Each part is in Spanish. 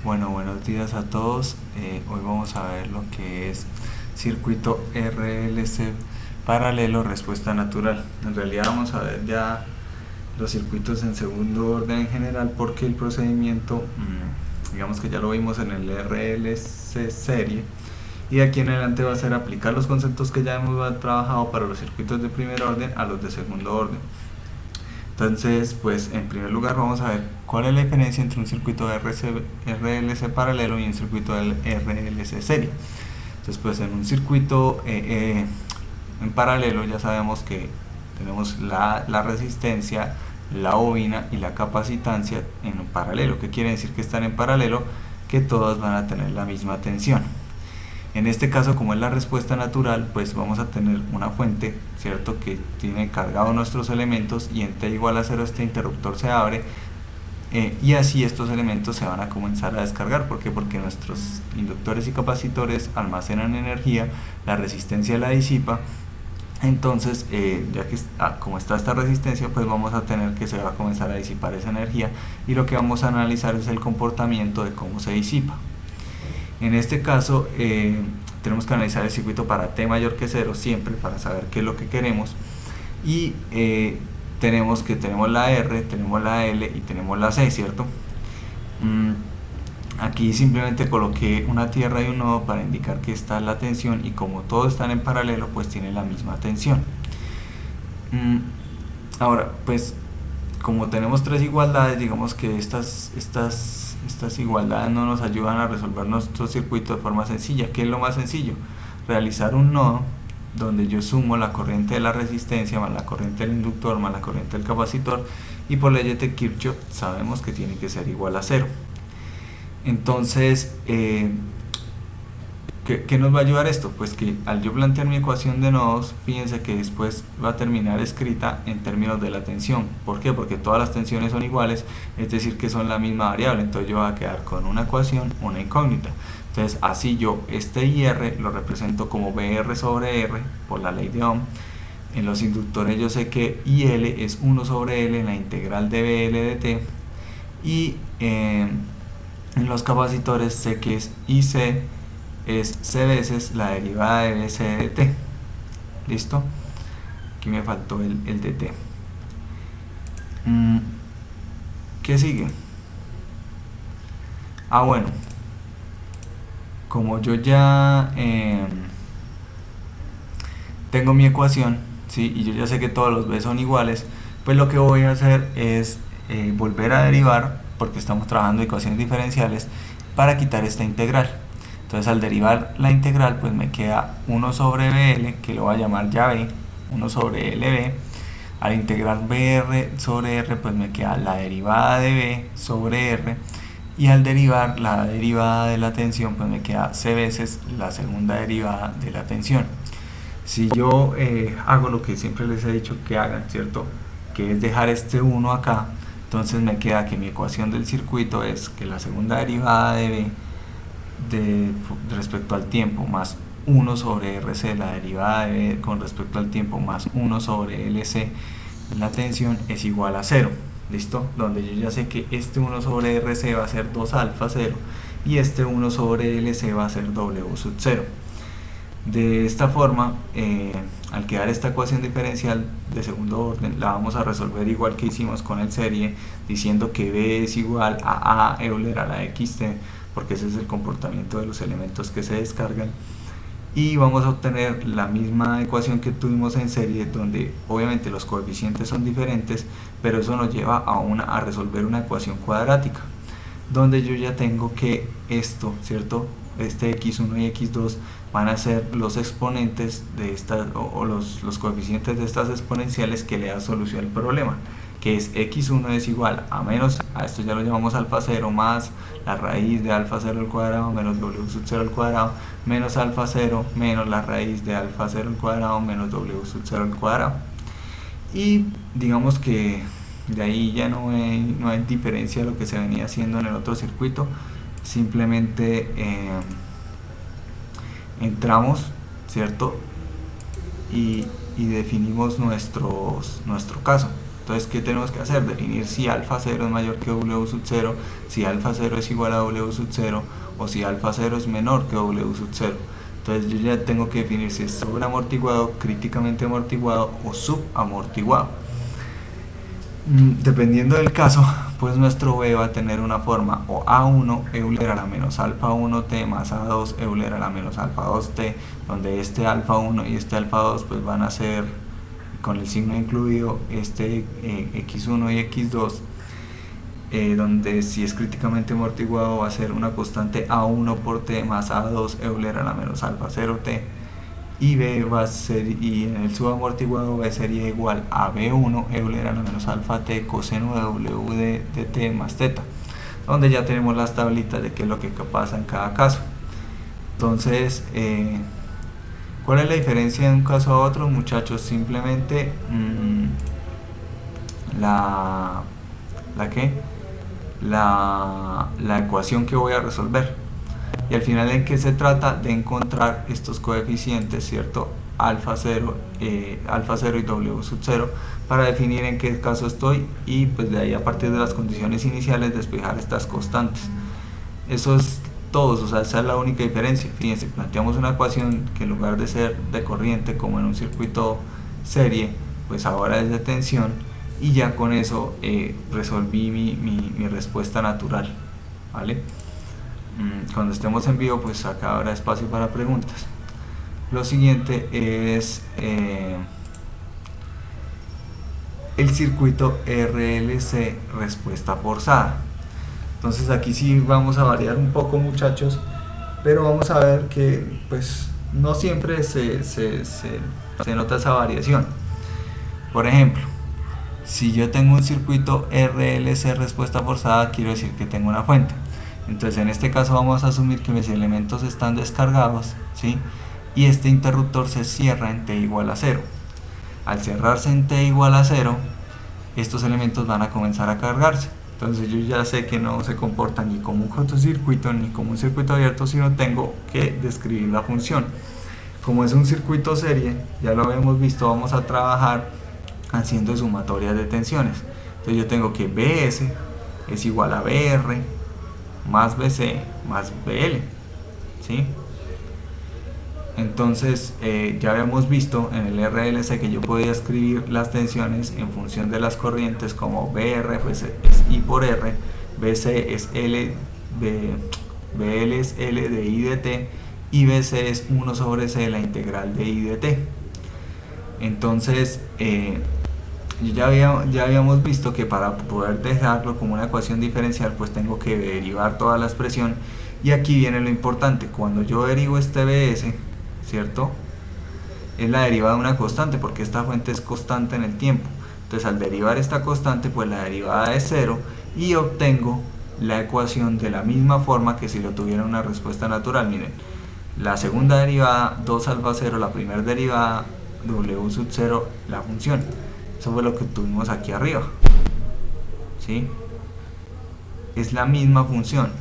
Bueno, buenos días a todos. Hoy vamos a ver lo que es circuito RLC paralelo respuesta natural. En realidad vamos a ver ya los circuitos en segundo orden en general porque el procedimiento, digamos que ya lo vimos en el RLC serie, y de aquí en adelante va a ser aplicar los conceptos que ya hemos trabajado para los circuitos de primer orden a los de segundo orden. Entonces, pues en primer lugar vamos a ver cuál es la diferencia entre un circuito de RLC paralelo y un circuito de RLC serie. Entonces, pues en un circuito en paralelo ya sabemos que tenemos la resistencia, la bobina y la capacitancia en paralelo. ¿Qué quiere decir que están en paralelo? Que todas van a tener la misma tensión. En este caso, como es la respuesta natural, pues vamos a tener una fuente, ¿cierto?, que tiene cargados nuestros elementos, y en t igual a 0 este interruptor se abre, y así estos elementos se van a comenzar a descargar. ¿Por qué? Porque nuestros inductores y capacitores almacenan energía, la resistencia la disipa. Entonces, ya que como está esta resistencia, pues vamos a tener que se va a comenzar a disipar esa energía, y lo que vamos a analizar es el comportamiento de cómo se disipa. En este caso tenemos que analizar el circuito para t mayor que 0 siempre, para saber qué es lo que queremos, y tenemos la R, tenemos la L y tenemos la C, ¿cierto? Aquí simplemente coloqué una tierra y un nodo para indicar que esta es la tensión, y como todos están en paralelo, pues tienen la misma tensión. Ahora, pues como tenemos tres igualdades, digamos que estas igualdades no nos ayudan a resolver nuestro circuito de forma sencilla. ¿Qué es lo más sencillo? Realizar un nodo donde yo sumo la corriente de la resistencia más la corriente del inductor más la corriente del capacitor, y por leyes de Kirchhoff sabemos que tiene que ser igual a 0. Entonces, ¿qué nos va a ayudar esto? Pues que al yo plantear mi ecuación de nodos, fíjense que después va a terminar escrita en términos de la tensión. ¿Por qué? Porque todas las tensiones son iguales, es decir, que son la misma variable. Entonces yo voy a quedar con una ecuación, una incógnita. Entonces así yo este IR lo represento como BR sobre R por la ley de Ohm. En los inductores yo sé que IL es 1 sobre L en la integral de BL de T, y en los capacitores sé que es IC es C veces la derivada de BC de T. ¿Listo? Aquí me faltó el dt. ¿Qué sigue? Bueno, como yo ya tengo mi ecuación, ¿sí?, y yo ya sé que todos los b son iguales, pues lo que voy a hacer es volver a derivar, porque estamos trabajando ecuaciones diferenciales, para quitar esta integral. Entonces al derivar la integral, pues me queda 1 sobre BL, que lo voy a llamar ya B, 1 sobre LB. Al integrar BR sobre R, pues me queda la derivada de B sobre R, y al derivar la derivada de la tensión, pues me queda C veces la segunda derivada de la tensión. Si yo hago lo que siempre les he dicho que hagan, ¿cierto?, que es dejar este 1 acá, entonces me queda que mi ecuación del circuito es que la segunda derivada de B respecto al tiempo más 1 sobre RC, la derivada de B con respecto al tiempo más 1 sobre LC, la tensión, es igual a 0. ¿Listo? Donde yo ya sé que este 1 sobre RC va a ser 2 alfa 0, y este 1 sobre LC va a ser W sub 0. De esta forma, al quedar esta ecuación diferencial de segundo orden, la vamos a resolver igual que hicimos con el serie, diciendo que B es igual a A Euler a la XT, porque ese es el comportamiento de los elementos que se descargan, y vamos a obtener la misma ecuación que tuvimos en serie, donde obviamente los coeficientes son diferentes, pero eso nos lleva a resolver una ecuación cuadrática, donde yo ya tengo que esto, ¿cierto?, este x1 y x2 van a ser los exponentes de estas, o los coeficientes de estas exponenciales que le da solución al problema, que es x1 es igual a menos, a esto ya lo llamamos alfa 0, más la raíz de alfa 0 al cuadrado menos w sub 0 al cuadrado, menos alfa 0 menos la raíz de alfa 0 al cuadrado menos w sub 0 al cuadrado. Y digamos que de ahí ya no hay diferencia de lo que se venía haciendo en el otro circuito. Simplemente entramos, ¿cierto?, y definimos nuestro caso. Entonces, ¿qué tenemos que hacer? Definir si alfa 0 es mayor que W sub 0, si alfa 0 es igual a W sub 0 o si alfa 0 es menor que W sub 0. Entonces yo ya tengo que definir si es sobreamortiguado, críticamente amortiguado o subamortiguado. Dependiendo del caso, pues nuestro B va a tener una forma o A1 Euler a la menos alfa 1t más A2 Euler a la menos alfa 2t, donde este alfa 1 y este alfa 2 pues van a ser con el signo incluido este x1 y x2, donde si es críticamente amortiguado va a ser una constante A1 por t más A2 Euler a la menos alfa 0t, y B va a ser, y en el subamortiguado B sería igual a B1 Euler a la menos alfa t coseno de W de t más θ, donde ya tenemos las tablitas de qué es lo que pasa en cada caso. Entonces, ¿cuál es la diferencia de un caso a otro, muchachos? Simplemente la ecuación que voy a resolver. Y al final, ¿en qué se trata? De encontrar estos coeficientes, ¿cierto? Alfa 0 y W sub 0 para definir en qué caso estoy, y pues de ahí, a partir de las condiciones iniciales, despejar estas constantes. Eso es todo, o sea, esa es la única diferencia. Fíjense, planteamos una ecuación que en lugar de ser de corriente como en un circuito serie, pues ahora es de tensión, y ya con eso resolví mi respuesta natural, ¿vale? Cuando estemos en vivo, pues acá habrá espacio para preguntas. Lo siguiente es el circuito RLC respuesta forzada. Entonces aquí sí vamos a variar un poco, muchachos, pero vamos a ver que pues no siempre se nota esa variación. Por ejemplo, si yo tengo un circuito RLC respuesta forzada, quiero decir que tengo una fuente. Entonces en este caso vamos a asumir que mis elementos están descargados, ¿sí? Y este interruptor se cierra en t igual a 0. Al cerrarse en t igual a 0, estos elementos van a comenzar a cargarse. Entonces yo ya sé que no se comporta ni como un cortocircuito ni como un circuito abierto, sino tengo que describir la función. Como es un circuito serie, ya lo habíamos visto, vamos a trabajar haciendo sumatorias de tensiones. Entonces yo tengo que BS es igual a BR más BC más BL, ¿sí? Entonces ya habíamos visto en el RLC que yo podía escribir las tensiones en función de las corrientes, como BR pues es I por R, BC es L, BL es L de I de T, y BC es 1 sobre C la integral de I de T. Entonces ya habíamos visto que para poder dejarlo como una ecuación diferencial, pues tengo que derivar toda la expresión, y aquí viene lo importante. Cuando yo derivo este BS, ¿cierto? Es la derivada de una constante, porque esta fuente es constante en el tiempo. Entonces al derivar esta constante, pues la derivada es 0, y obtengo la ecuación de la misma forma que si lo tuviera una respuesta natural. Miren, la segunda derivada 2 alfa 0, la primera derivada W sub 0, la función. Eso fue lo que tuvimos aquí arriba, ¿sí? Es la misma función.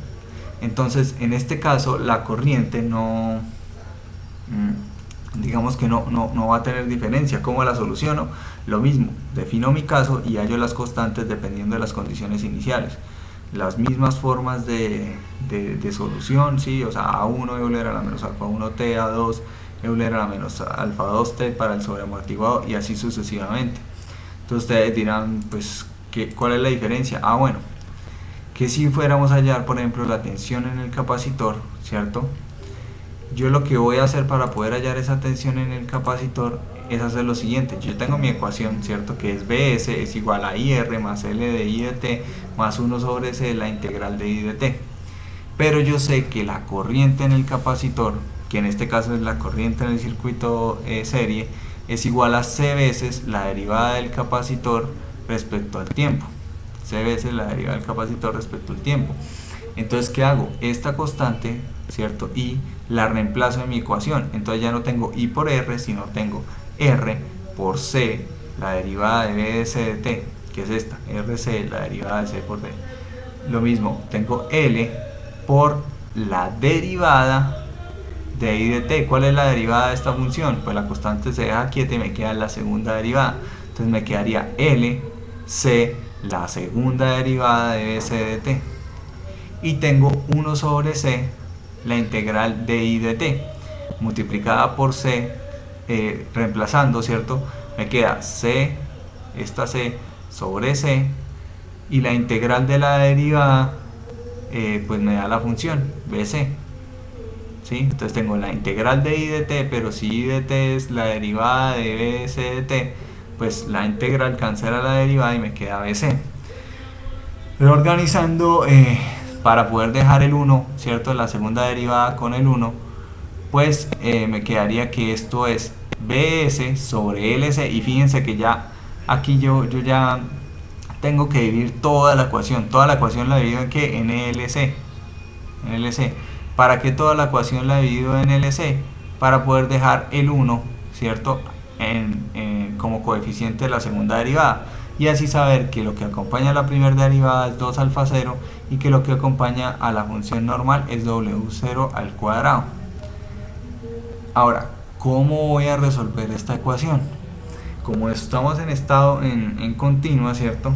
Entonces en este caso la corriente no, digamos que no va a tener diferencia. ¿Cómo la soluciono? Lo mismo, defino mi caso y hallo las constantes dependiendo de las condiciones iniciales. Las mismas formas de solución, ¿sí? O sea, A1 Euler a la menos alfa 1t, A2 Euler a la menos alfa 2t para el sobreamortiguado, y así sucesivamente. Entonces ustedes dirán, pues, ¿cuál es la diferencia? Ah, bueno, que si fuéramos a hallar, por ejemplo, la tensión en el capacitor, ¿cierto? Yo lo que voy a hacer para poder hallar esa tensión en el capacitor es hacer lo siguiente. Yo tengo mi ecuación, ¿cierto? Que es BS es igual a IR más L de I de T más 1 sobre C la integral de I de T. Pero yo sé que la corriente en el capacitor, que en este caso es la corriente en el circuito serie, es igual a C veces la derivada del capacitor respecto al tiempo. C veces la derivada del capacitor respecto al tiempo. Entonces, ¿qué hago? Esta constante, ¿cierto? I la reemplazo en mi ecuación. Entonces ya no tengo I por R, sino tengo R por C, la derivada de B de C de T, que es esta, RC, la derivada de C por D. Lo mismo, tengo L por la derivada de I de T. ¿Cuál es la derivada de esta función? Pues la constante se deja quieta y me queda la segunda derivada. Entonces me quedaría L C, la segunda derivada de BC de t. Y tengo 1 sobre C, la integral de I de t, multiplicada por C, reemplazando, ¿cierto? Me queda C, esta C sobre C, y la integral de la derivada, pues me da la función BC. ¿Sí? Entonces tengo la integral de I de t, pero si I de t es la derivada de BC de t, pues la integral cancela la derivada y me queda BC. Reorganizando, para poder dejar el 1, ¿cierto? La segunda derivada con el 1, pues me quedaría que esto es BS sobre LC, y fíjense que ya aquí yo ya tengo que dividir toda la ecuación la divido en ¿qué? En LC. ¿Para qué toda la ecuación la divido en LC? Para poder dejar el 1, ¿cierto? Como coeficiente de la segunda derivada, y así saber que lo que acompaña a la primera derivada es 2 alfa 0 y que lo que acompaña a la función normal es W0 al cuadrado. Ahora, ¿cómo voy a resolver esta ecuación? Como estamos en estado en continua, ¿cierto?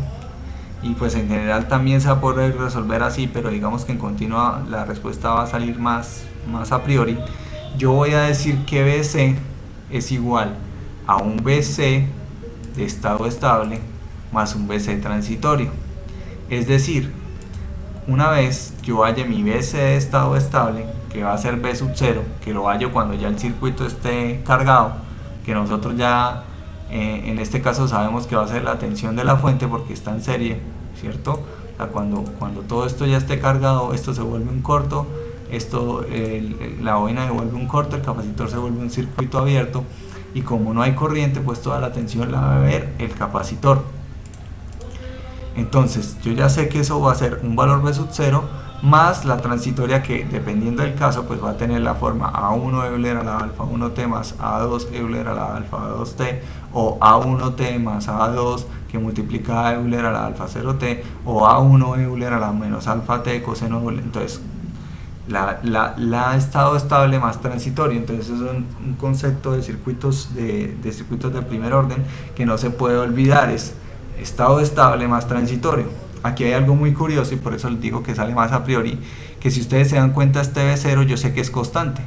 Y pues en general también se va a poder resolver así, pero digamos que en continua la respuesta va a salir más a priori. Yo voy a decir que BC es igual a un BC de estado estable más un BC transitorio. Es decir, una vez yo halle mi BC de estado estable, que va a ser B sub 0, que lo hallo cuando ya el circuito esté cargado, que nosotros ya en este caso sabemos que va a ser la tensión de la fuente porque está en serie, ¿cierto? O sea, cuando todo esto ya esté cargado, esto se vuelve un corto, la bobina se vuelve un corto, el capacitor se vuelve un circuito abierto, y como no hay corriente, pues toda la tensión la va a ver el capacitor. Entonces yo ya sé que eso va a ser un valor B sub 0 más la transitoria, que dependiendo del caso pues va a tener la forma A1 Euler a la alfa 1t más A2 Euler a la alfa 2t, o A1t más A2 que multiplica a Euler a la alfa 0t, o A1 Euler a la menos alfa t coseno Euler. Entonces la estado estable más transitorio. Entonces es un concepto de circuitos de primer orden que no se puede olvidar, es estado estable más transitorio. Aquí hay algo muy curioso y por eso les digo que sale más a priori, que si ustedes se dan cuenta, este B0 yo sé que es constante,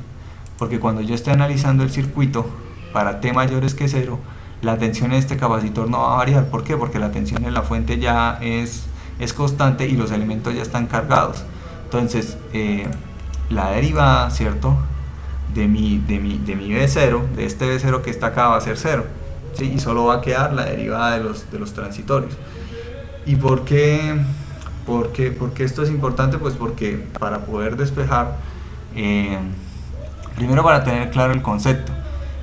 porque cuando yo esté analizando el circuito para t mayores que 0, la tensión en este capacitor no va a variar. ¿Por qué? Porque la tensión en la fuente ya es constante y los elementos ya están cargados. Entonces la derivada, ¿cierto?, de mi B0, de este B0 que está acá, va a ser 0, ¿sí? Y solo va a quedar la derivada de los transitorios. ¿Y por qué esto es importante? Pues porque para poder despejar, primero para tener claro el concepto,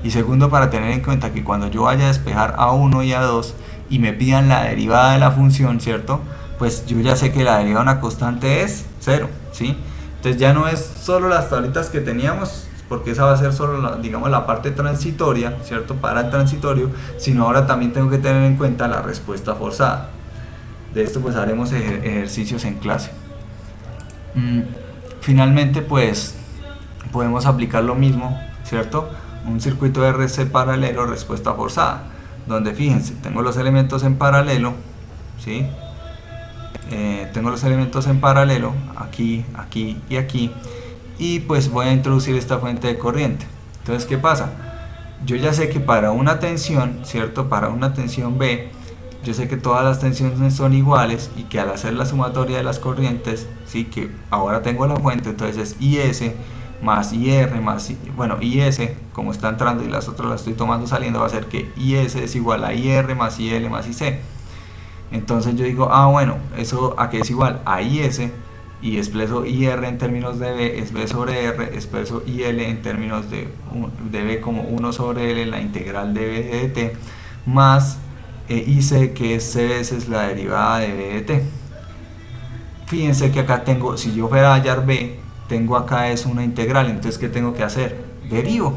y segundo para tener en cuenta que cuando yo vaya a despejar A1 y A2 y me pidan la derivada de la función, ¿cierto?, pues yo ya sé que la derivada de una constante es 0, ¿sí? Entonces ya no es solo las tablitas que teníamos, porque esa va a ser solo digamos la parte transitoria, ¿cierto?, para el transitorio, sino ahora también tengo que tener en cuenta la respuesta forzada. De esto pues haremos ejercicios en clase. Finalmente pues podemos aplicar lo mismo, ¿cierto? Un circuito de RC paralelo, respuesta forzada, donde fíjense, tengo los elementos en paralelo, ¿sí? Tengo los elementos en paralelo, aquí, aquí y aquí, y pues voy a introducir esta fuente de corriente. Entonces, ¿qué pasa? Yo ya sé que para una tensión, ¿cierto?, para una tensión B, yo sé que todas las tensiones son iguales, y que al hacer la sumatoria de las corrientes, ¿sí?, que ahora tengo la fuente, entonces es IS más IR más, bueno, IS, como está entrando y las otras las estoy tomando saliendo, va a ser que IS es igual a IR más IL más IC. Entonces yo digo, bueno, ¿eso a qué es igual? A IS, y expreso IR en términos de B, es B sobre R, expreso IL en términos de B como 1 sobre L, la integral de B de t, más IC, que es C veces la derivada de B de t. Fíjense que acá tengo, si yo fuera a hallar B, tengo acá es una integral, entonces ¿qué tengo que hacer? Derivo.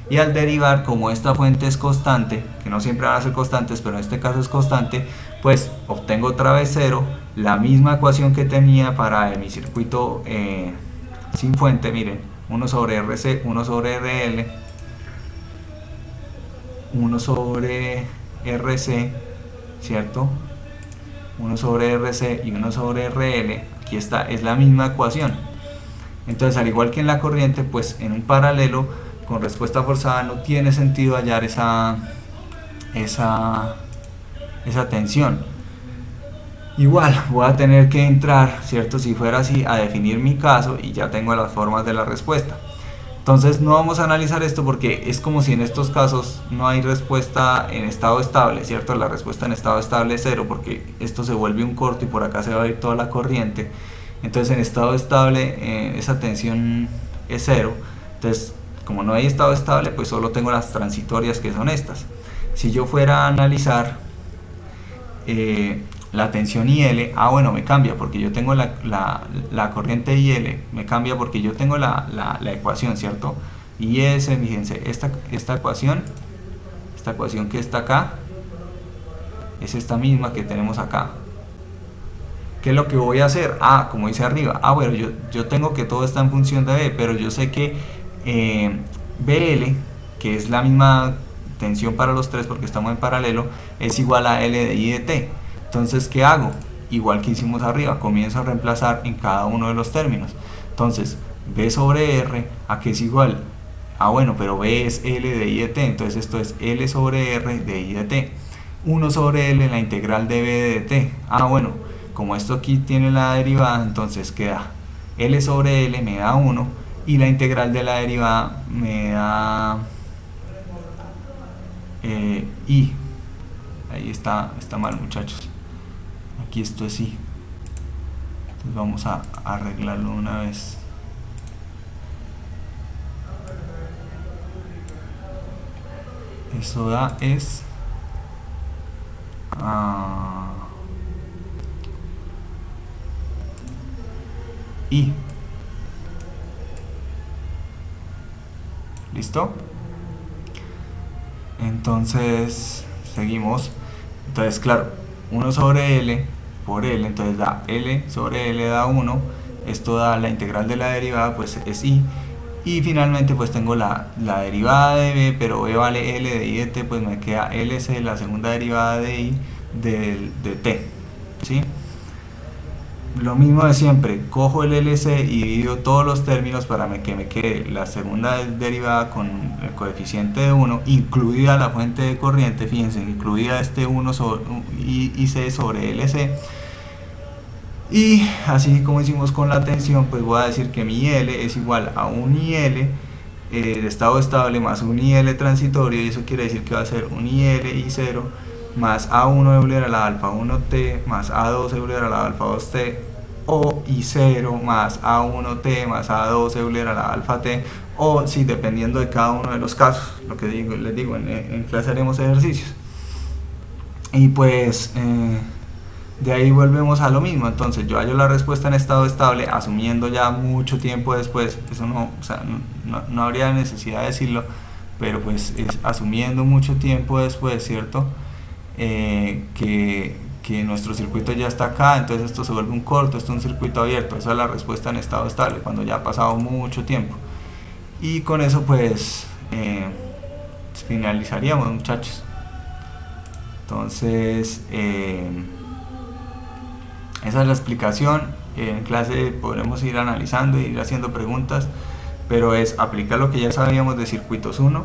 Y al derivar, como esta fuente es constante, que no siempre van a ser constantes, pero en este caso es constante, pues obtengo otra vez 0, la misma ecuación que tenía para mi circuito sin fuente. Miren, 1 sobre RC, 1 sobre RL, 1 sobre RC, ¿cierto? 1 sobre RC y 1 sobre RL, aquí está, es la misma ecuación. Entonces, al igual que en la corriente, pues en un paralelo con respuesta forzada no tiene sentido hallar esa tensión. Igual voy a tener que entrar, ¿cierto? Si fuera así, a definir mi caso y ya tengo las formas de la respuesta. Entonces no vamos a analizar esto porque es como si en estos casos no hay respuesta en estado estable, ¿cierto? La respuesta en estado estable es 0 porque esto se vuelve un corto y por acá se va a ir toda la corriente. Entonces en estado estable esa tensión es 0. Entonces como no hay estado estable, pues solo tengo las transitorias, que son estas. Si yo fuera a analizar la tensión IL, bueno, me cambia porque yo tengo la corriente IL, me cambia porque yo tengo la ecuación, ¿cierto? IS, fíjense, esta ecuación que está acá, es esta misma que tenemos acá. ¿Qué es lo que voy a hacer? Como dice arriba, bueno, yo tengo que todo está en función de B, pero yo sé que BL, que es la misma tensión para los tres porque estamos en paralelo, es igual a L de I de T. Entonces, ¿qué hago? Igual que hicimos arriba, comienzo a reemplazar en cada uno de los términos. Entonces, B sobre R, ¿a qué es igual? Bueno, pero B es L de I de T, entonces esto es L sobre R de I de T. 1 sobre L, la integral de B de T. Bueno, como esto aquí tiene la derivada, entonces queda L sobre L me da 1 y la integral de la derivada me da I. Ahí está mal, muchachos. Aquí esto es I. Entonces vamos a arreglarlo una vez. Eso da es I. ¿Listo? Entonces seguimos. Entonces, claro, 1 sobre L por L, entonces da L sobre L da 1. Esto da la integral de la derivada, pues es I. Y finalmente pues tengo la derivada de B, pero B vale L de I de T, pues me queda LC, la segunda derivada de I de T, ¿sí? Lo mismo de siempre, cojo el LC y divido todos los términos para que me quede la segunda derivada con el coeficiente de 1, incluida la fuente de corriente, fíjense, incluida este 1 sobre IC sobre LC. Y así como hicimos con la tensión, pues voy a decir que mi L es igual a un IL de estado estable más un IL transitorio, y eso quiere decir que va a ser un IL I0 más A1 Euler a la alfa 1T más A2 Euler a la alfa 2T, o I0 más A1T más A2 Euler a la alfa T, o sí, dependiendo de cada uno de los casos. Lo que les digo, en clase haremos ejercicios. Y pues de ahí volvemos a lo mismo. Entonces yo hallo la respuesta en estado estable asumiendo ya mucho tiempo después. Eso no, o sea, no habría necesidad de decirlo, pero pues es asumiendo mucho tiempo después, ¿cierto? Que nuestro circuito ya está acá, entonces esto se vuelve un corto, esto es un circuito abierto. Esa es la respuesta en estado estable, cuando ya ha pasado mucho tiempo. Y con eso pues finalizaríamos, muchachos. Entonces esa es la explicación. En clase podremos ir analizando e ir haciendo preguntas, pero es aplicar lo que ya sabíamos de circuitos 1,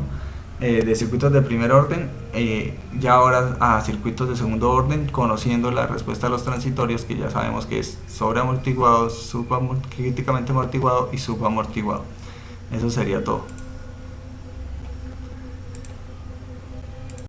de circuitos de primer orden, ya ahora a circuitos de segundo orden, conociendo la respuesta a los transitorios, que ya sabemos que es sobreamortiguado, críticamente amortiguado y subamortiguado. Eso sería todo.